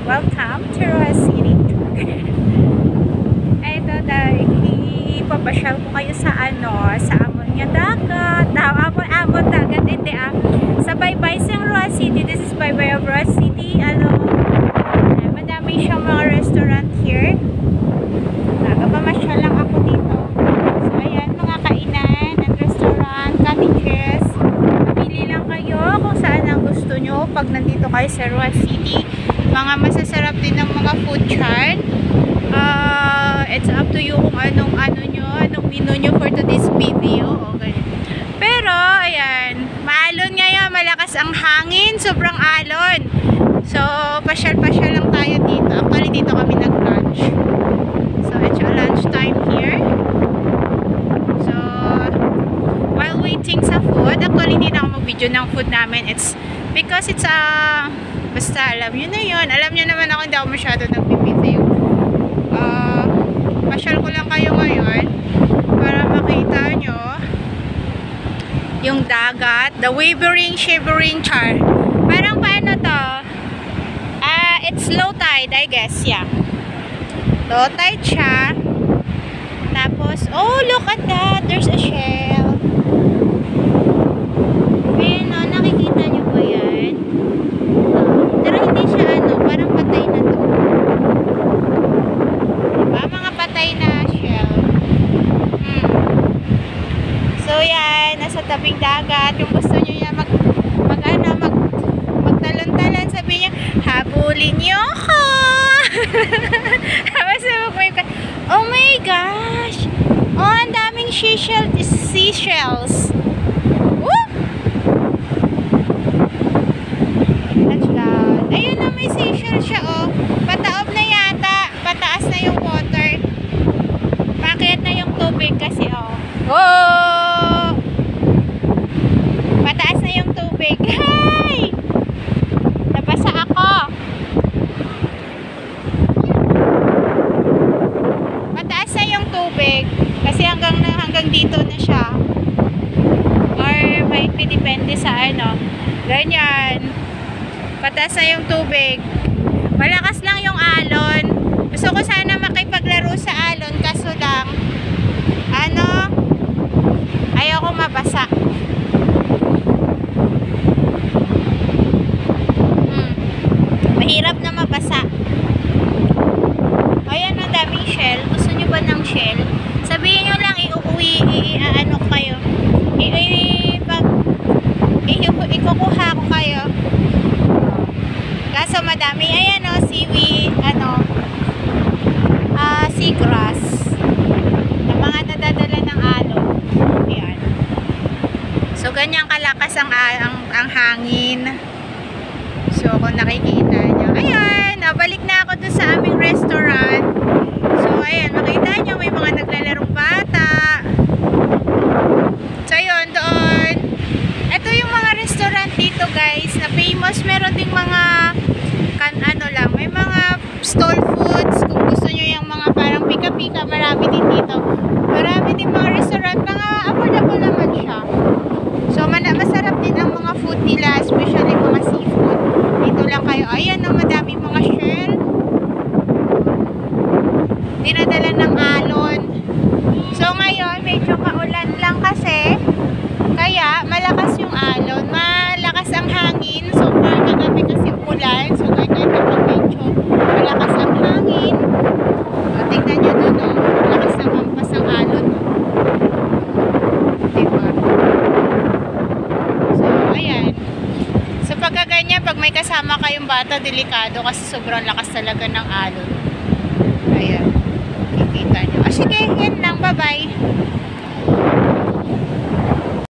Welcome to Roa City. Ito dahil ipapasyal ko kayo sa sa amon nga dagat. Amon dagat, hindi sa Baybay sa Roa City. This is Baybay of Roa City. Madami siyang mga restaurant here. Nagpamasyal lang ako dito. So ayan, mga kainan and restaurant, cottages. Pili lang kayo kung saan ang gusto nyo pag nandito kayo sa Roa City. Mga masasarap din ng mga food chart. It's up to you kung anong menu nyo for today's video. Okay. Pero ayan, maalon ngayon, malakas ang hangin, sobrang alon. So pasyal-pasyal lang tayo dito. Actually dito kami nag-lunch. So it's a lunch time here. So while waiting sa food, actually hindi na ako mag-video ng food namin. It's because it's basta alam nyo na yun. Alam nyo naman ako, hindi ako masyado nag-video. Pasyal ko lang kayo ngayon para makita nyo yung dagat, the wavering, shivering char. Parang paano to? It's low tide, I guess, yeah. Low tide siya. Tapos, oh, look at that. There's a shell. Ayan, oh, nakikita nyo ba yan? Pero hindi siya, parang patay na to. Diba? Mga patay na shell. So, yan. Nasa tabing dagat. Yung gusto nyo yan magtalon-talon. Sabi niya, habulin nyo ako! Oh my gosh! Oh, ang daming seashells. Woo! Touchdown. Ayun na, may seashell siya, oh. Pataob na yata. Pataas na yung water. Paakyat na yung tubig kasi, oh. Oh! Pataas na yung tubig. Hey! Nabasa ako. Pataas na yung tubig. Kasi hanggang dito na siya. Or may depende sa ganyan. Pataas na yung tubig. Malakas lang yung alon. Gusto ko sana makipaglaro sa alon. Kaso lang, ayoko mabasa. Mahirap na mabasa. Ayan, ang daming shell. Gusto nyo ba ng shell? Sabihin nyo lang, kayo. Ikukuha ko kayo. Kaso madami. Ayan, seaweed, seagrass. Na mga nadadala ng alon. Ayan. So, ganyan kalakas ang hangin. So, kung nakikita nyo. Ayan, balik na ako dun sa aming restaurant. So, ayan, makita nyo, may mga naglalarong bata. So, yun, doon. Ito yung mga restaurant dito, guys, na famous. Meron ding mga, may mga stall foods. Kung gusto nyo yung mga parang pika-pika, marami din dito. Marami din mga restaurant, mga affordable naman siya. So, masarap din ang mga food nila, especially mga seafood. Dito lang kayo. Ayan, madami mga shell. Dinadala ng alon. So, ngayon, medyo kaulan lang kasi. Kaya, malakas yung alon. Malakas ang hangin. So, far kagabi kasi umulan. So, ganyan kapag medyo malakas ang hangin. So, tingnan nyo doon, malakas ang hampas ang alon. Diba? So, ayan. So, pagkaganyan, pag may kasama kayong bata, delikado kasi sobrang lakas talaga ng alon. Ayan. Kikita nyo. Sige, yan lang. Bye-bye.